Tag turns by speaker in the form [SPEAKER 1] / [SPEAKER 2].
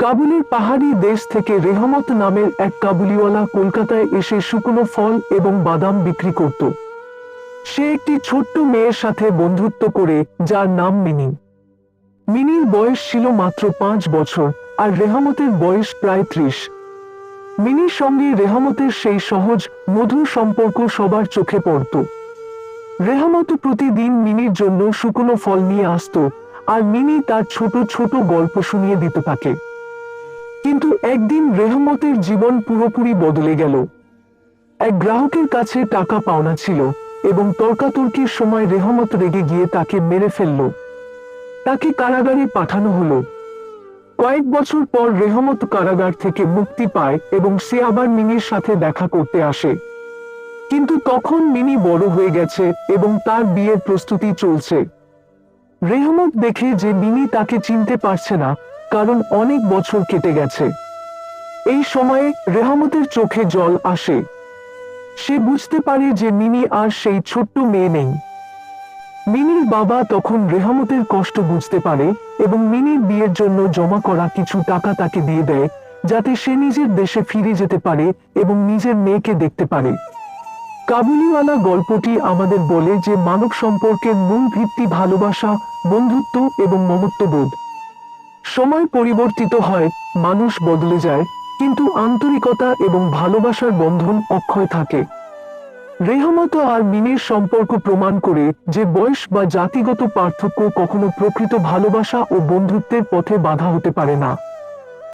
[SPEAKER 1] কাবুলের পাহাড়ি দেশ থেকে রেহমত নামের এক কাবুলিওয়ালা কলকাতায় এসে শুকনো ফল এবং বাদাম বিক্রি করত। সে একটি ছোট্ট মেয়ের সাথে বন্ধুত্ব করে, যার নাম মিনি। মিনির বয়স ছিল মাত্র 5 বছর, আর রেহমতের বয়স প্রায় 30। মিনির সঙ্গে রেহমতের সেই সহজ, মধুর সম্পর্ক সবার চোখে পড়ত। রেহমত প্রতিদিন মিনির জন্য শুকনো ফল নিয়ে আসত, আর মিনি তার ছোট ছোট গল্প শুনিয়ে দিত তাকে। কিন্তু একদিন রেহমতের জীবন পুরোপুরি বদলে গেল। এক গ্রাহকের কাছে টাকা পাওনা ছিল, এবং তর্কাতর্কির সময় রেহমত রেগে গিয়ে তাকে মেরে ফেলল। তাকে কারাগারে পাঠানো হলো। কয়েক বছর পর রেহমত কারাগার থেকে মুক্তি পায় এবং সে আবার মিনির সাথে দেখা করতে আসে। কিন্তু তখন মিনি বড় হয়ে গেছে এবং তার বিয়ের প্রস্তুতি চলছে। রেহমত দেখে যে মিনি তাকে চিনতে পারছে না, কারণ অনেক বছর কেটে গেছে। এই সময়ে রেহমতের চোখে জল আসে। সে বুঝতে পারে যে মিনি আর সেই ছোট্ট মেয়ে নেই। মিনির বাবা তখন রেহমতের কষ্ট বুঝতে পারে এবং মিনির বিয়ের জন্য জমা করা কিছু টাকা তাকে দিয়ে দেয়, যাতে সে নিজের দেশে ফিরে যেতে পারে এবং নিজের মেয়েকে দেখতে পারে। কাবুলিওয়ালা গল্পটি আমাদের বলে যে মানব সম্পর্কের মূল ভিত্তি ভালোবাসা, বন্ধুত্ব এবং মমত্ববোধ। সময় পরিবর্তিত হয়, মানুষ বদলে যায়, কিন্তু আন্তরিকতা এবং ভালোবাসার বন্ধন অক্ষয় থাকে। রেহমত আর মিনির সম্পর্ক প্রমাণ করে যে বয়স বা জাতিগত পার্থক্য কখনো প্রকৃত ভালোবাসা ও বন্ধুত্বের পথে বাধা হতে পারে না।